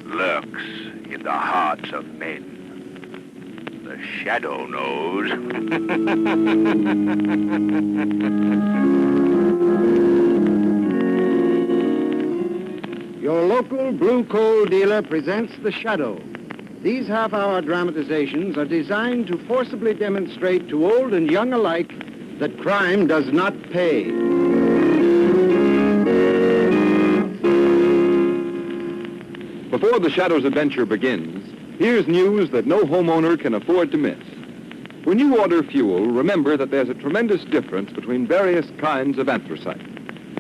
lurks in the hearts of men. The shadow knows. Your local blue coal dealer presents The Shadow. These half-hour dramatizations are designed to forcibly demonstrate to old and young alike that crime does not pay. Before The Shadow's adventure begins, here's news that no homeowner can afford to miss. When you order fuel, remember that there's a tremendous difference between various kinds of anthracite.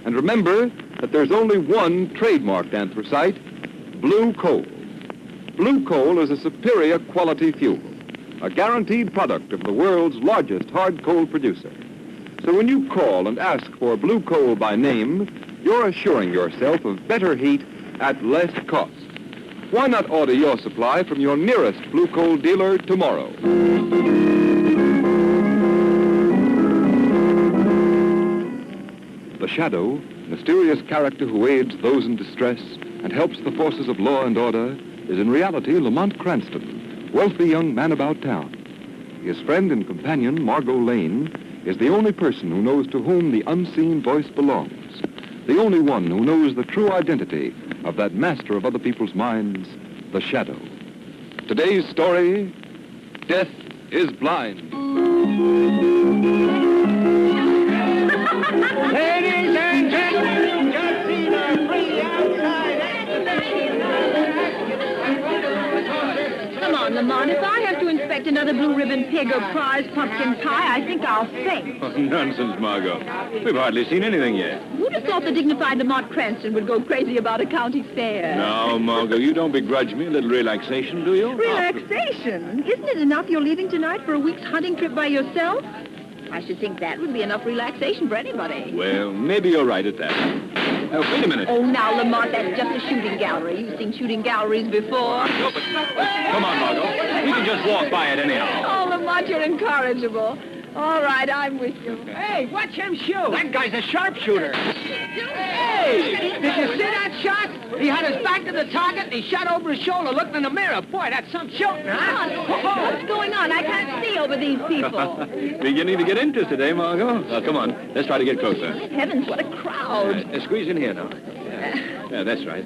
And remember that there's only one trademarked anthracite, blue coal. Blue coal is a superior quality fuel, a guaranteed product of the world's largest hard coal producer. So when you call and ask for blue coal by name, you're assuring yourself of better heat at less cost. Why not order your supply from your nearest blue coal dealer tomorrow? The Shadow, mysterious character who aids those in distress and helps the forces of law and order, is in reality Lamont Cranston, wealthy young man about town. His friend and companion, Margot Lane, is the only person who knows to whom the unseen voice belongs, the only one who knows the true identity of that master of other people's minds, the Shadow. Today's story, Death is Blind. Ladies and gentlemen, just see the free outside. Come on, Lamont. If I have to inspect another blue ribbon pig or prize pumpkin pie, I think I'll faint. Oh, nonsense, Margot. We've hardly seen anything yet. Who'd have thought the dignified Lamont Cranston would go crazy about a county fair? Now, Margot, you don't begrudge me a little relaxation, do you? Relaxation? Isn't it enough you're leaving tonight for a week's hunting trip by yourself? I should think that would be enough relaxation for anybody. Well, maybe you're right at that. Wait a minute. Oh, now, Lamont, that's just a shooting gallery. You've seen shooting galleries before. No, but come on, Margot. We can just walk by it anyhow. Oh, Lamont, you're incorrigible. All right, I'm with you. Hey, watch him shoot. That guy's a sharpshooter. Hey, did you see that shot? He had his back to the target, and he shot over his shoulder, looking in the mirror. Boy, that's some shooting, huh? What's going on? I can't see over these people. Beginning to get interested, eh, Margot? Well, come on. Let's try to get closer. Heavens, what a crowd. Squeeze in here now. Yeah, that's right.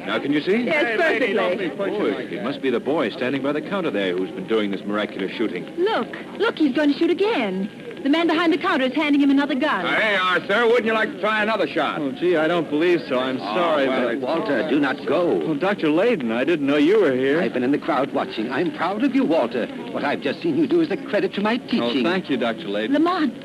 Now, can you see? Yes, perfectly. Oh, it must be the boy standing by the counter there who's been doing this miraculous shooting. Look, he's going to shoot again. The man behind the counter is handing him another gun. Hey, Arthur, wouldn't you like to try another shot? Oh, gee, I don't believe so. I'm sorry, but... Walter, do not go. Well, Dr. Layden, I didn't know you were here. I've been in the crowd watching. I'm proud of you, Walter. What I've just seen you do is a credit to my teaching. Oh, thank you, Dr. Layden. Lamont,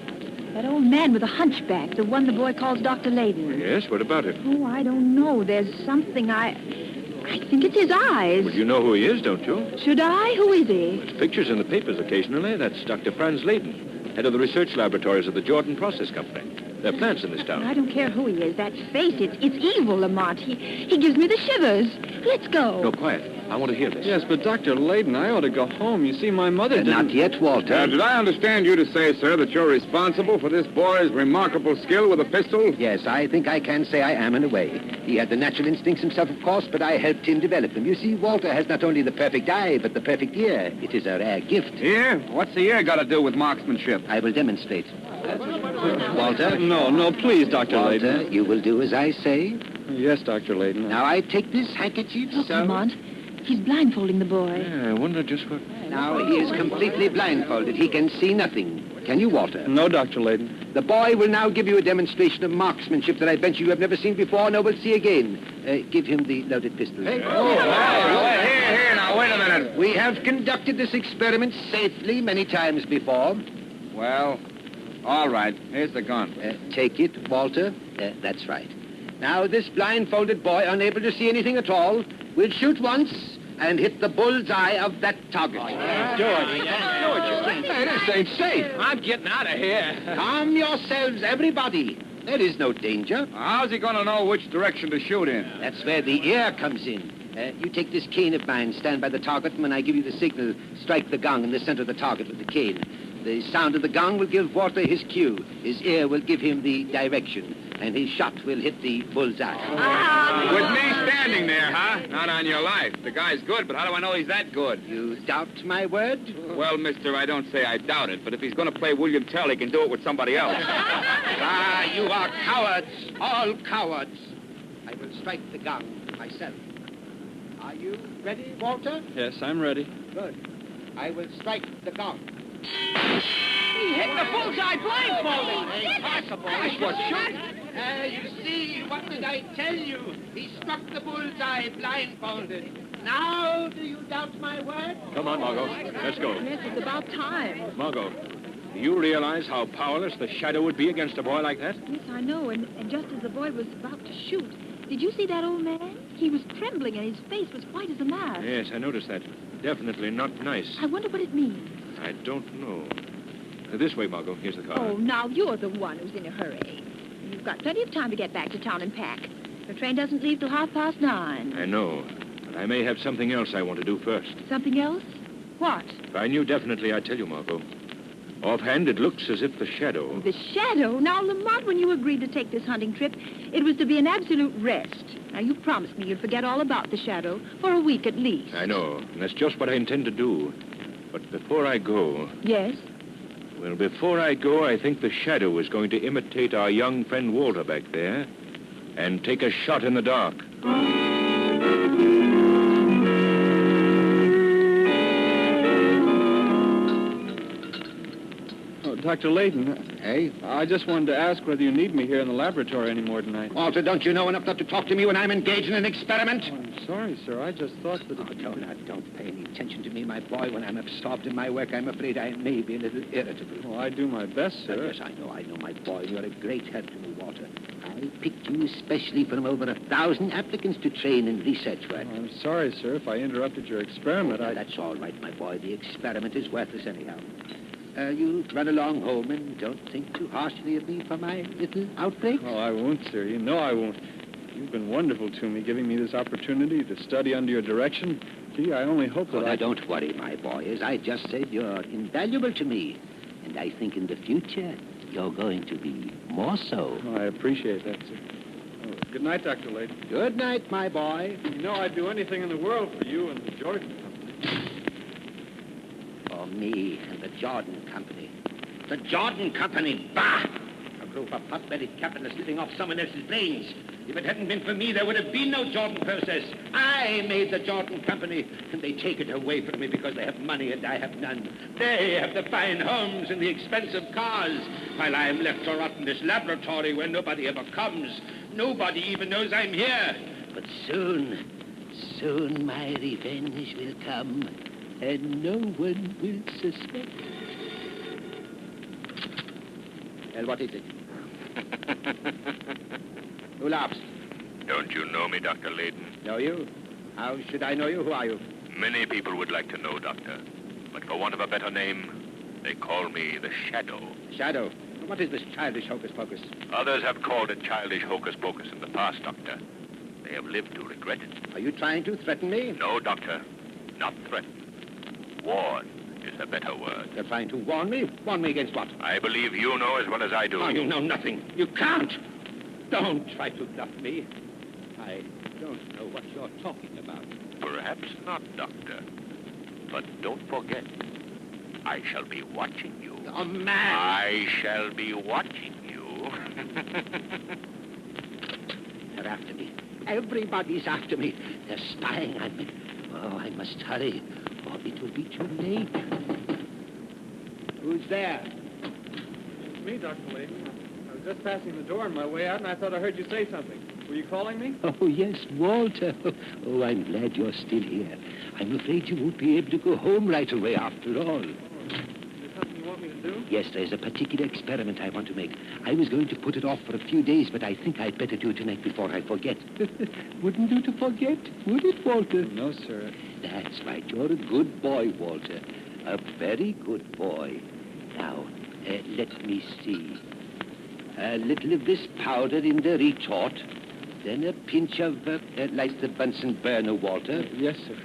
that old man with a hunchback, the one the boy calls Dr. Layden. Yes, what about it? Oh, I don't know. There's something I think it's his eyes. Well, you know who he is, don't you? Should I? Who is he? There's pictures in the papers occasionally. That's Dr. Franz Layden, head of the research laboratories of the Jordan Process Company. There are plants in this town. I don't care who he is. That face, it's evil, Lamont. He gives me the shivers. Let's go. No, quiet. I want to hear this. Yes, but Dr. Layden, I ought to go home. You see, my mother didn't... Not yet, Walter. Did I understand you to say, sir, that you're responsible for this boy's remarkable skill with a pistol? Yes, I think I can say I am in a way. He had the natural instincts himself, of course, but I helped him develop them. You see, Walter has not only the perfect eye, but the perfect ear. It is a rare gift. Ear? What's the ear got to do with marksmanship? I will demonstrate. Walter? No, please, Dr. Walter, Layden. you will do as I say. Yes, Dr. Layden. Now, I take this handkerchief, Look, so... Lamont. He's blindfolding the boy. Yeah, I wonder just what... Now, he is completely blindfolded. He can see nothing. Can you, Walter? No, Dr. Layden. The boy will now give you a demonstration of marksmanship that I venture you have never seen before, nor will see again. Give him the loaded pistol. Here, now, wait a minute. We have conducted this experiment safely many times before. Well, all right. Here's the gun. Take it, Walter. That's right. Now, this blindfolded boy, unable to see anything at all, will shoot once and hit the bull's eye of that target. Hey, this ain't safe. I'm getting out of here. Calm yourselves, everybody. There is no danger. How's he going to know which direction to shoot in? That's where the ear comes in. You take this cane of mine, stand by the target, and when I give you the signal, strike the gong in the center of the target with the cane. The sound of the gong will give Walter his cue. His ear will give him the direction. and his shot will hit the bullseye. With me standing there, huh? Not on your life. The guy's good, but how do I know he's that good? You doubt my word? Well, mister, I don't say I doubt it, but if he's going to play William Tell, he can do it with somebody else. You are cowards, all cowards. I will strike the gong myself. Are you ready, Walter? Yes, I'm ready. Good. I will strike the gong. He hit the bullseye blindfolded. Impossible. This was shot. You see, what did I tell you? He struck the bullseye blindfolded. Now, do you doubt my word? Come on, Margot. Let's go. Yes, it's about time. Margot, do you realize how powerless the shadow would be against a boy like that? Yes, I know. And just as the boy was about to shoot, did you see that old man? He was trembling and his face was white as a mask. Yes, I noticed that. Definitely not nice. I wonder what it means. I don't know. This way, Margot. Here's the car. Oh, now you're the one who's in a hurry. You've got plenty of time to get back to town and pack. The train doesn't leave till 9:30. I know. But I may have something else I want to do first. Something else? What? If I knew definitely, I'd tell you, Margot. Offhand, it looks as if the shadow... The shadow? Now, Lamont, when you agreed to take this hunting trip, it was to be an absolute rest. Now, you promised me you'd forget all about the shadow for a week at least. I know, and that's just what I intend to do. But before I go... Yes? Well, before I go, I think the shadow is going to imitate our young friend Walter back there and take a shot in the dark. Dr. Layton. Hey? I just wanted to ask whether you need me here in the laboratory anymore tonight. Walter, don't you know enough not to talk to me when I'm engaged in an experiment? Oh, I'm sorry, sir. I just thought that... Don't pay any attention to me, my boy. When I'm absorbed in my work, I'm afraid I may be a little irritable. Well, I do my best, sir. Yes, I know, my boy. You're a great help to me, Walter. I picked you especially from over 1,000 applicants to train in research work. I'm sorry, sir, if I interrupted your experiment. That's all right, my boy. The experiment is worthless anyhow. You run along home and don't think too harshly of me for my little outbreak. Oh, I won't, sir. You know I won't. You've been wonderful to me, giving me this opportunity to study under your direction. Gee, I only hope that Now, don't worry, my boy. As I just said, you're invaluable to me. And I think in the future, you're going to be more so. Oh, I appreciate that, sir. Oh, good night, Dr. Layton. Good night, my boy. You know I'd do anything in the world for you and the Jordan Company. For me and the Jordan Company. The Jordan Company, bah! A group of pot-bellied capitalists living off someone else's brains. If it hadn't been for me, there would have been no Jordan process. I made the Jordan Company, and they take it away from me because they have money and I have none. They have the fine homes and the expensive cars, while I'm left to rot in this laboratory where nobody ever comes. Nobody even knows I'm here. But soon my revenge will come, and no one will suspect. Well, what is it? Who laughs? Don't you know me, Dr. Layton? Know you? How should I know you? Who are you? Many people would like to know, Doctor. But for want of a better name, they call me the Shadow. Shadow. What is this childish hocus-pocus? Others have called it childish hocus-pocus in the past, Doctor. They have lived to regret it. Are you trying to threaten me? No, Doctor. Not threaten. Warn is a better word. You're trying to warn me? Warn me against what? I believe you know as well as I do. Oh, you know nothing. You can't. Don't try to bluff me. I don't know what you're talking about. Perhaps not, Doctor. But don't forget, I shall be watching you. You're mad. I shall be watching you. They're after me. Everybody's after me. They're spying on me. Oh, I must hurry, or it will be too late. Who's there? It's me, Dr. Layton. I was just passing the door on my way out, and I thought I heard you say something. Were you calling me? Oh, yes, Walter. Oh, I'm glad you're still here. I'm afraid you won't be able to go home right away after all. Is there something you want me to do? Yes, there's a particular experiment I want to make. I was going to put it off for a few days, but I think I'd better do it tonight before I forget. Wouldn't do to forget, would it, Walter? No, sir. That's right. You're a good boy, Walter. A very good boy. Now, let me see. A little of this powder in the retort. Then a pinch of, like the Bunsen burner, Walter. Yes, sir.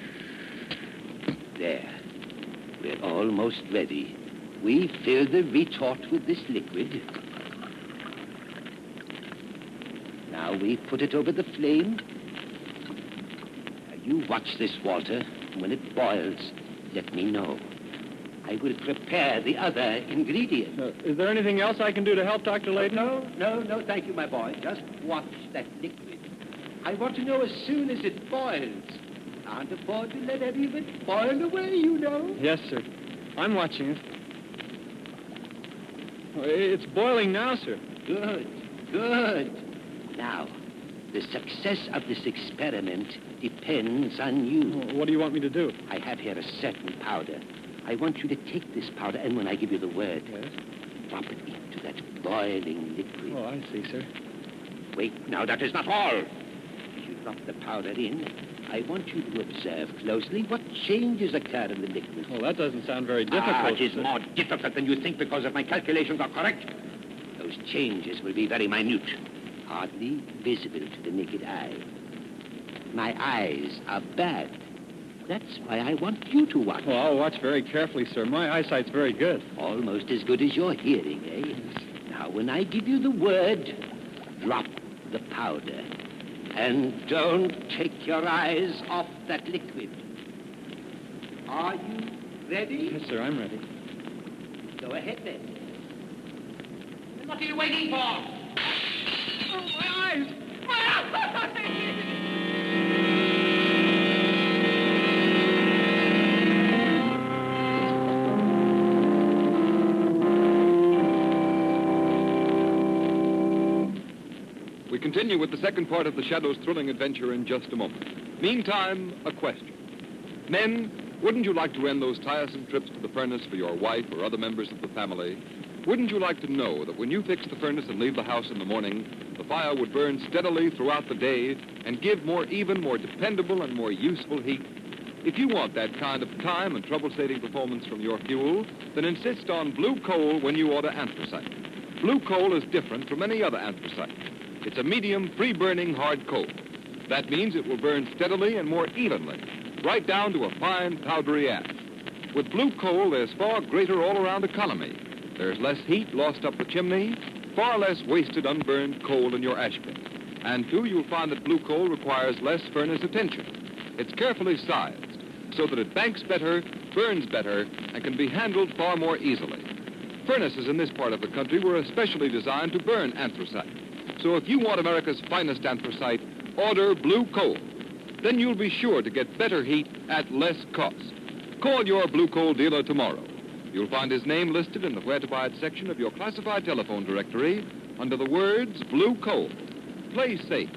There. We're almost ready. We fill the retort with this liquid. Now we put it over the flame. Now you watch this, Walter. When it boils, let me know. I will prepare the other ingredient. Is there anything else I can do to help, Dr. Layton? No, thank you, my boy. Just watch that liquid. I want to know as soon as it boils. Can't afford to let any of it boil away, you know. Yes, sir. I'm watching it. Oh, it's boiling now, sir. Good. Now, the success of this experiment depends on you. Oh, what do you want me to do? I have here a certain powder. I want you to take this powder, and when I give you the word, Yes? drop it into that boiling liquid. Oh, I see, sir. Wait, now, that is not all. As you drop the powder in, I want you to observe closely what changes occur in the liquid. Well, that doesn't sound very difficult. It is sir. more difficult than you think because if my calculations are correct. Those changes will be very minute, hardly visible to the naked eye. My eyes are bad. That's why I want you to watch. Well, I'll watch very carefully, sir. My eyesight's very good. Almost as good as your hearing, eh? Now, when I give you the word, drop the powder. And don't take your eyes off that liquid. Are you ready? Yes, sir, I'm ready. Go ahead, then. And what are you waiting for? Oh, my eyes! We continue with the second part of the Shadow's thrilling adventure in just a moment. Meantime, a question. Men, wouldn't you like to end those tiresome trips to the furnace for your wife or other members of the family? Wouldn't you like to know that when you fix the furnace and leave the house in the morning, the fire would burn steadily throughout the day and give more even, more dependable, and more useful heat? If you want that kind of time and trouble-saving performance from your fuel, then insist on blue coal when you order anthracite. Blue coal is different from any other anthracite. It's a medium, free-burning hard coal. That means it will burn steadily and more evenly, right down to a fine, powdery ash. With blue coal, there's far greater all-around economy. There's less heat lost up the chimney, far less wasted unburned coal in your ash bin. And, too, you'll find that blue coal requires less furnace attention. It's carefully sized so that it banks better, burns better, and can be handled far more easily. Furnaces in this part of the country were especially designed to burn anthracite. So if you want America's finest anthracite, order blue coal. Then you'll be sure to get better heat at less cost. Call your blue coal dealer tomorrow. You'll find his name listed in the Where to Buy It section of your classified telephone directory under the words blue coal. Play safe.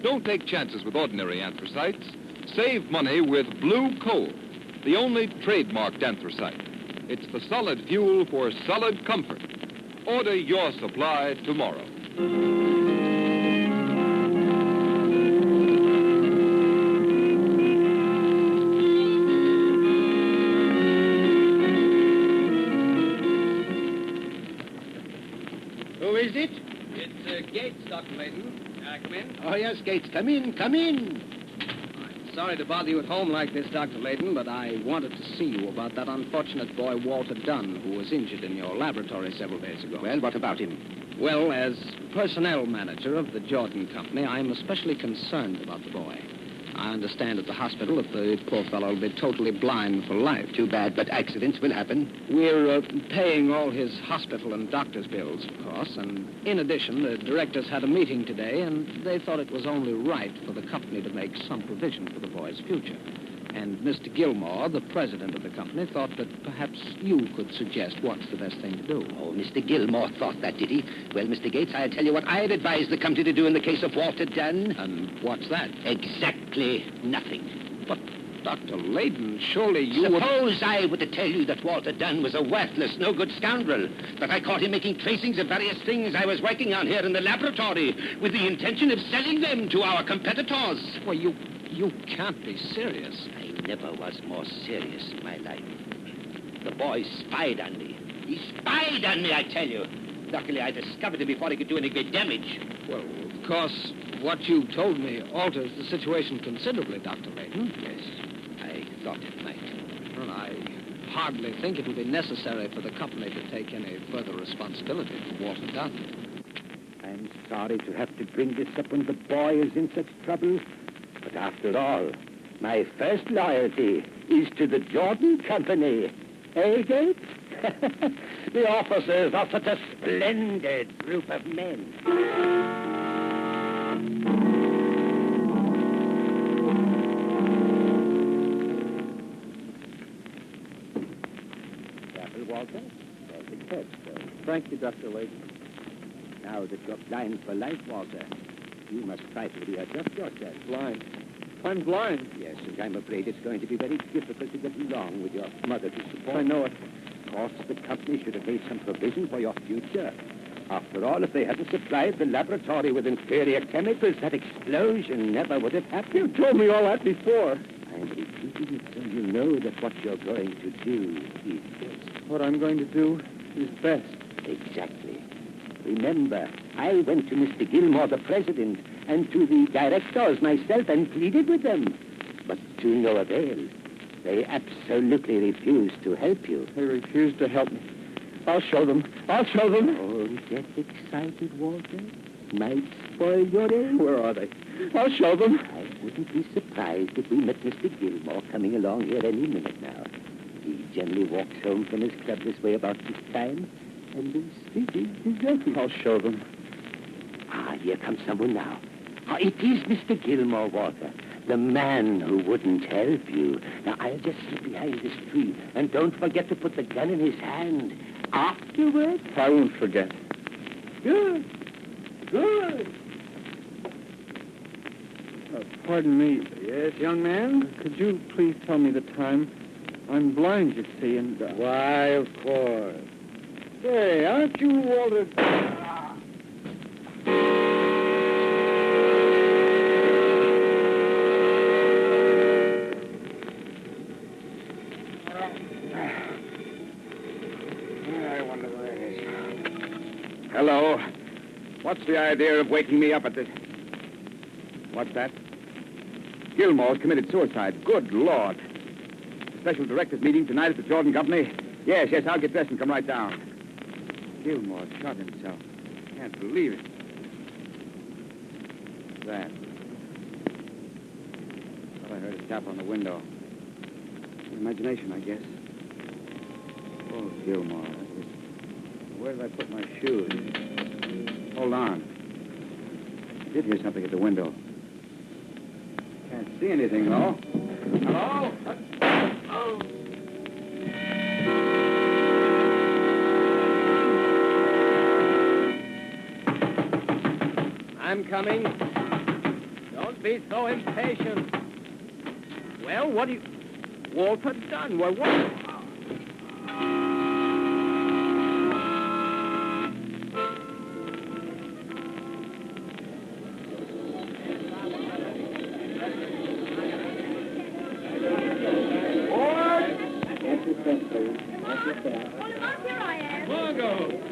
Don't take chances with ordinary anthracites. Save money with blue coal, the only trademarked anthracite. It's the solid fuel for solid comfort. Order your supply tomorrow. Who is it? It's Gates, Dr. Layton. May I come in? Oh, yes, Gates. Come in. I'm sorry to bother you at home like this, Dr. Layton, but I wanted to see you about that unfortunate boy, Walter Dunn, who was injured in your laboratory several days ago. Well, what about him? Well, as personnel manager of the Jordan Company, I'm especially concerned about the boy. I understand at the hospital that the poor fellow will be totally blind for life. Too bad, but accidents will happen. We're paying all his hospital and doctor's bills, of course, and in addition, the directors had a meeting today, and they thought it was only right for the company to make some provision for the boy's future. And Mr. Gilmore, the president of the company, thought that perhaps you could suggest what's the best thing to do. Oh, Mr. Gilmore thought that, did he? Well, Mr. Gates, I'll tell you what I'd advise the company to do in the case of Walter Dunn. And what's that? Exactly nothing. But, Dr. Layton, surely you would... Suppose I were to tell you that Walter Dunn was a worthless, no-good scoundrel, that I caught him making tracings of various things I was working on here in the laboratory with the intention of selling them to our competitors. Well, you can't be serious. I never was more serious in my life. The boy spied on me. He spied on me, I tell you. Luckily, I discovered him before he could do any great damage. Well, of course, what you told me alters the situation considerably, Dr. Layton. Yes, I thought it might. Well, I hardly think it will be necessary for the company to take any further responsibility for Walter Dunn. I'm sorry to have to bring this up when the boy is in such trouble. But after all, my first loyalty is to the Jordan Company. Eh, Gates? The officers are such a splendid group of men. Careful, Walter. There's the curbstone. Thank you, Dr. Layton. Now that you're blind for life, Walter, you must try to readjust yourself. Blind. I'm blind. Yes, and I'm afraid it's going to be very difficult to get along with your mother to support. I know it. Of course, the company should have made some provision for your future. After all, if they hadn't supplied the laboratory with inferior chemicals, that explosion never would have happened. You told me all that before. I'm repeating it so you know that what you're going to do is best. What I'm going to do is best. Exactly. Remember, I went to Mr. Gilmore, the president, and to the directors myself and pleaded with them. But to no avail. They absolutely refused to help you. They refuse to help me. I'll show them. I'll show them. Don't get excited, Walter. Might spoil your day. Where are they? I'll show them. I wouldn't be surprised if we met Mr. Gilmore coming along here any minute now. He generally walks home from his club this way about this time, and is speaking deserted. I'll show them. Ah, here comes someone now. Ah, it is Mr. Gilmore, Walter, the man who wouldn't help you. Now, I'll just slip behind this tree, and don't forget to put the gun in his hand. Afterwards... I won't forget. Good. Good. Pardon me. Yes, young man? Could you please tell me the time? I'm blind, you see, and... Why, of course. Say, aren't you Walter... Hello. What's the idea of waking me up at this... What's that? Gilmore's committed suicide. Good Lord. Special directors meeting tonight at the Jordan Company. Yes, I'll get dressed and come right down. Gilmore shot himself. Can't believe it. That. Thought I heard a tap on the window. Imagination, I guess. Oh, Gilmore. Where did I put my shoes? Hold on. I did hear something at the window. Can't see anything, though. Hello? Oh. I'm coming. Don't be so impatient. Well, what do you... Walter Dunn, well, what...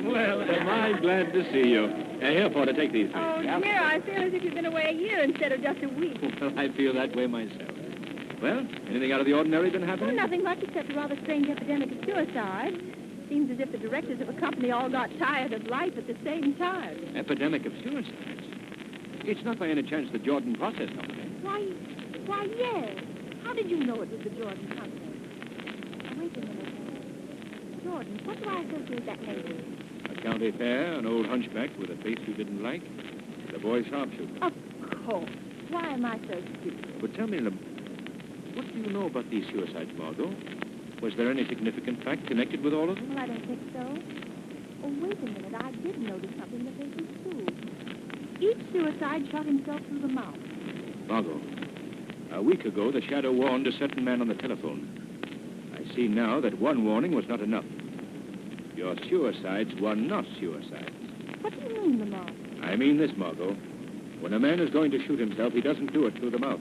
Well, am I glad to see you. Here, Porter, take these things. Oh, dear, I feel as if you've been away a year instead of just a week. Well, I feel that way myself. Well, anything out of the ordinary been Well, happening? nothing much except a rather strange epidemic of suicide. Seems as if the directors of a company all got tired of life at the same time. Epidemic of suicides? It's not by any chance the Jordan process company. Why, yes. How did you know it was the Jordan company? Now, wait a minute. Jordan, what do I associate that name with? A county fair, an old hunchback with a face you didn't like, the boy sharpshooter. Of course. Why am I so stupid? But tell me, what do you know about these suicides, Margot? Was there any significant fact connected with all of them? Well, I don't think so. Oh, wait a minute. I did notice something that made me fool. Each suicide shot himself through the mouth. Margot, a week ago, the Shadow warned a certain man on the telephone. I see now that one warning was not enough. Your suicides were not suicides. What do you mean, the mouth? I mean this, Margot. When a man is going to shoot himself, he doesn't do it through the mouth.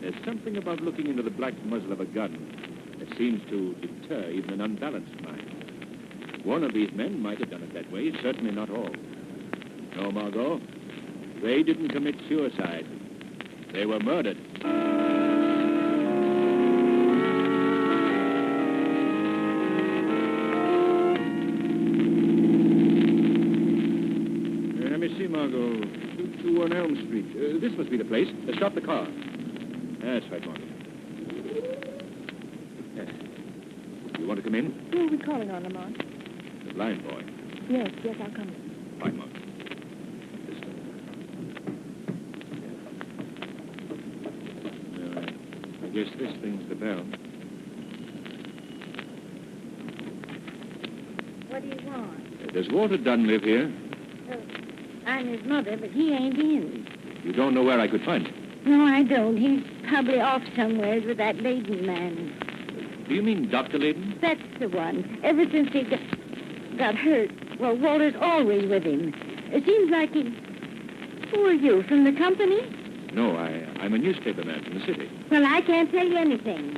There's something about looking into the black muzzle of a gun that seems to deter even an unbalanced mind. One of these men might have done it that way, certainly not all. No, Margot, they didn't commit suicide. They were murdered. Let me see, Margot. 2 on Elm Street. This must be the place. Stop the car. That's right, Margot. Yes. You want to come in? Who are we calling on, Lamont? The blind boy. Yes, I'll come in. Fine, Margot. I guess this rings the bell. What do you want? Does Walter Dunn live here? I'm his mother, but he ain't in. You don't know where I could find him? No, I don't. He's probably off somewhere with that Layden man. Do you mean Dr. Layden? That's the one. Ever since he got hurt, well, Walter's always with him. It seems like he... Who are you, from the company? No, I'm a newspaper man from the city. Well, I can't tell you anything.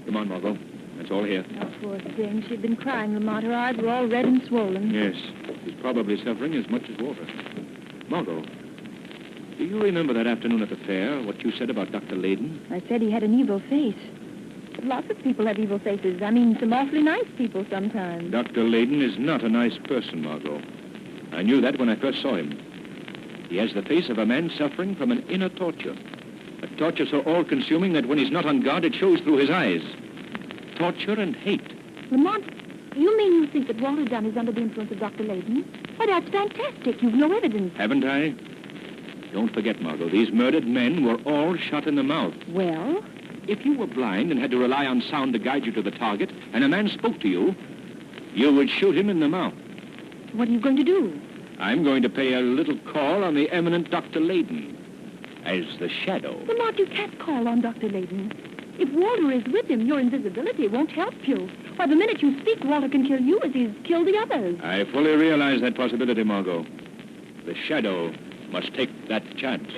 Come on, Margot. That's all here. Oh, poor thing. She'd been crying, Lamont. Her eyes were all red and swollen. Yes. He's probably suffering as much as Walter. Margot, do you remember that afternoon at the fair, what you said about Dr. Layden? I said he had an evil face. Lots of people have evil faces. I mean, some awfully nice people sometimes. Dr. Layden is not a nice person, Margot. I knew that when I first saw him. He has the face of a man suffering from an inner torture. A torture so all-consuming that when he's not on guard, it shows through his eyes. Torture and hate. Lamont, you mean you think that Walter Dunn is under the influence of Dr. Layden? Why, that's fantastic. You've no evidence. Haven't I? Don't forget, Margot, these murdered men were all shot in the mouth. Well? If you were blind and had to rely on sound to guide you to the target, and a man spoke to you, you would shoot him in the mouth. What are you going to do? I'm going to pay a little call on the eminent Dr. Layden as the shadow. Lamont, you can't call on Dr. Layden. If Walter is with him, your invisibility won't help you. Why, the minute you speak, Walter can kill you as he's killed the others. I fully realize that possibility, Margot. The shadow must take that chance.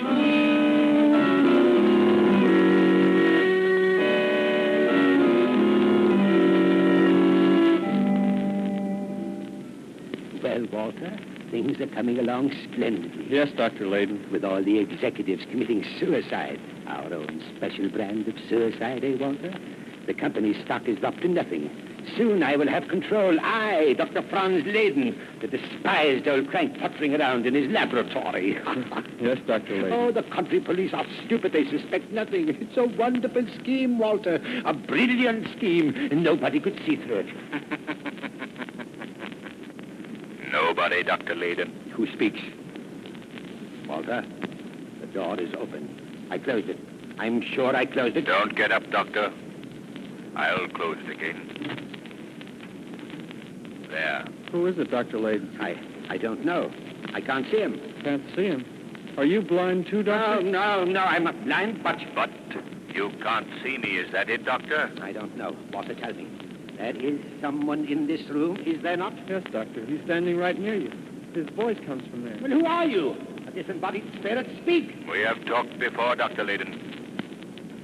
Well, Walter, things are coming along splendidly. Yes, Dr. Layden. With all the executives committing suicide. Our own special brand of suicide, eh, Walter? The company's stock is dropped to nothing. Soon I will have control. I, Dr. Franz Layden, the despised old crank puttering around in his laboratory. Yes, Dr. Layden. Oh, the country police are stupid. They suspect nothing. It's a wonderful scheme, Walter. A brilliant scheme. And nobody could see through it. Nobody, Dr. Layden. Who speaks? Walter, the door is open. I closed it. I'm sure I closed it. Don't get up, Doctor. I'll close it again. There. Who is it, Dr. Layden? I don't know. I can't see him. Can't see him. Are you blind too, Doctor? No, I'm not blind, but... But you can't see me, is that it, Doctor? I don't know. Walter, tell me. There is someone in this room, is there not? Yes, Doctor. He's standing right near you. His voice comes from there. Well, who are you? A disembodied spirit? Speak. We have talked before, Dr. Layden.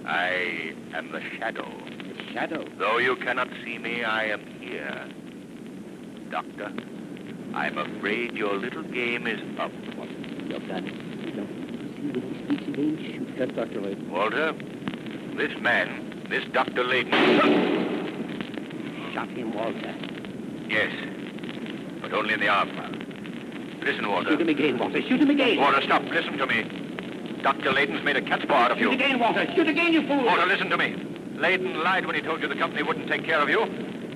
I am the shadow. The shadow? Though you cannot see me, I am here. Doctor, I'm afraid your little game is up. You're done. No. See when he speaks again, shoot. Yes, Dr. Layden. Walter, this man, this Dr. Layden... Shot him, Walter. Yes, but only in the arm. Listen, Walter. Shoot him again, Walter. Shoot him again. Walter, stop. Listen to me. Dr. Layden's made a cat's paw out of you. Shoot again, Walter. Shoot again, you fool. Walter, listen to me. Layden lied when he told you the company wouldn't take care of you.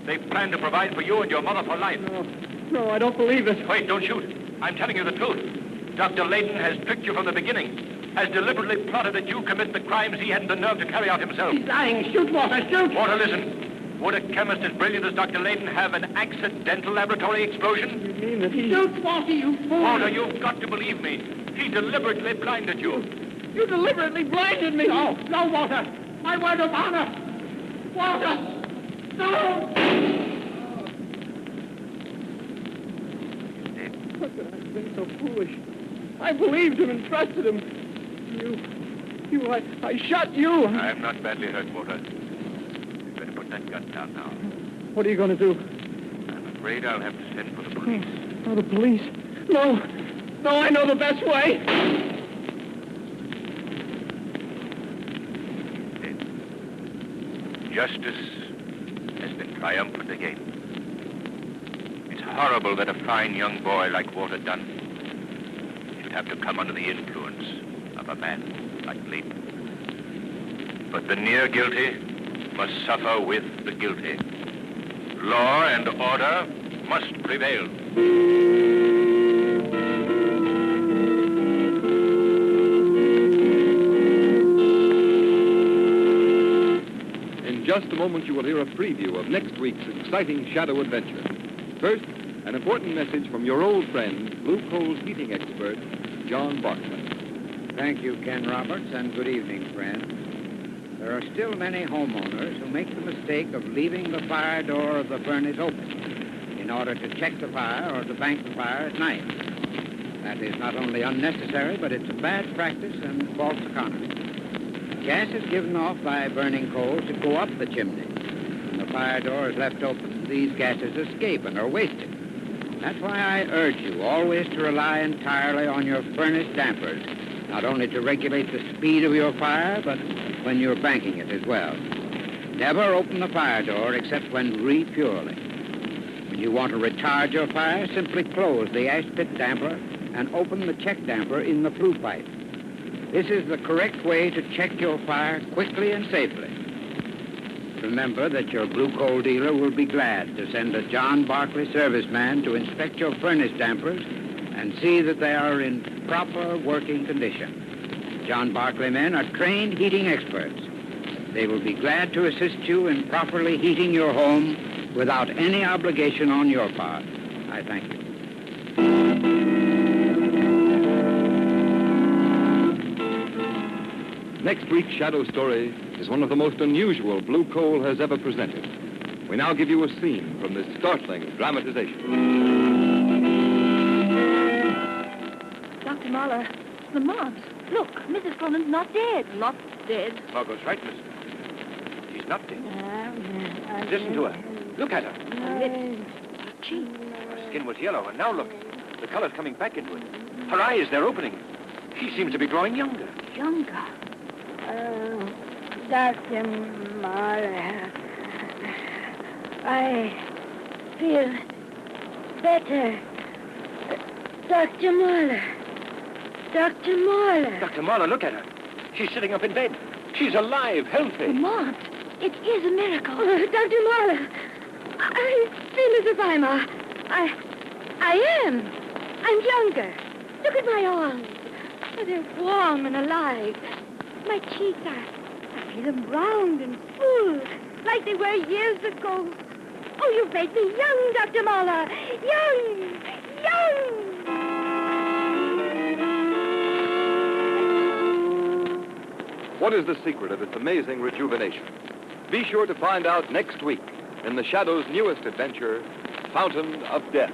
They planned to provide for you and your mother for life. No, I don't believe it. Wait, don't shoot. I'm telling you the truth. Dr. Layden has tricked you from the beginning, has deliberately plotted that you commit the crimes he hadn't the nerve to carry out himself. He's lying. Shoot, Walter. Shoot. Walter, listen. Would a chemist as brilliant as Dr. Layden have an accidental laboratory explosion? You mean that he... Shoot, Walter, you fool. Walter, you've got to believe me. He deliberately blinded you. You deliberately blinded me. No, Walter. My word of honor. Walter. No. How could I have been so foolish? I believed him and trusted him. I shot you. I'm not badly hurt, Walter. You'd better put that gun down now. What are you going to do? I'm afraid I'll have to send for the police. Oh, the police. No, I know the best way. Justice has been triumphant again. It's horrible that a fine young boy like Walter Dunn have to come under the influence of a man like Layton. But the near guilty must suffer with the guilty. Law and order must prevail. In just a moment, you will hear a preview of next week's exciting shadow adventure. First, an important message from your old friend, Blue Coal's heating expert, John Bartlett. Thank you, Ken Roberts, and good evening, friends. There are still many homeowners who make the mistake of leaving the fire door of the furnace open in order to check the fire or to bank the fire at night. That is not only unnecessary, but it's a bad practice and false economy. Gas is given off by burning coal to go up the chimney. When the fire door is left open, these gases escape and are wasted. That's why I urge you always to rely entirely on your furnace dampers, not only to regulate the speed of your fire, but when you're banking it as well. Never open the fire door except when refueling. When you want to recharge your fire, simply close the ash pit damper and open the check damper in the flue pipe. This is the correct way to check your fire quickly and safely. Remember that your Blue Coal dealer will be glad to send a John Barkley serviceman to inspect your furnace dampers and see that they are in proper working condition. John Barkley men are trained heating experts. They will be glad to assist you in properly heating your home without any obligation on your part. I thank you. Next week's shadow story is one of the most unusual Blue Coal has ever presented. We now give you a scene from this startling dramatization. Dr. Mahler, Lamont, look, Mrs. Cronin's not dead. Not dead. Margot's right, miss. She's not dead. Listen to her. Look at her. Her lips, her cheeks. Her skin was yellow, and now look. The color's coming back into it. Her eyes, they're opening. She seems to be growing younger. Younger. Dr. Mahler, I feel better. Dr. Mahler. Dr. Mahler. Dr. Mahler, look at her. She's sitting up in bed. She's alive, healthy. Lamont, it is a miracle. Oh, Dr. Mahler, I feel as if I am. I'm younger. Look at my arms. Oh, they're warm and alive. My cheeks I feel them round and full, like they were years ago. Oh, you've made me young, Dr. Mahler. Young! What is the secret of its amazing rejuvenation? Be sure to find out next week in the Shadow's newest adventure, Fountain of Death.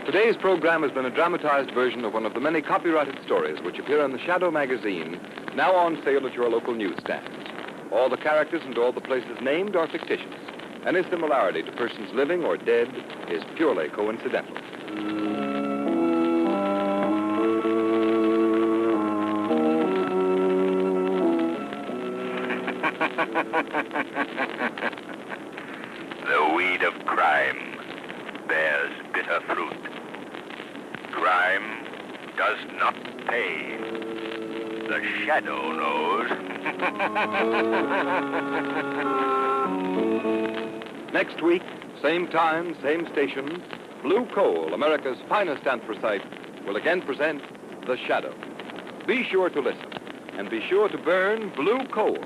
Today's program has been a dramatized version of one of the many copyrighted stories which appear in the Shadow magazine, now on sale at your local newsstands. All the characters and all the places named are fictitious. Any similarity to persons living or dead is purely coincidental. The weed of crime bears bitter fruit. Crime does not pay. The Shadow knows. Next week, same time, same station, Blue Coal, America's finest anthracite, will again present The Shadow. Be sure to listen, and be sure to burn Blue Coal,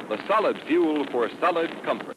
the solid fuel for solid comfort.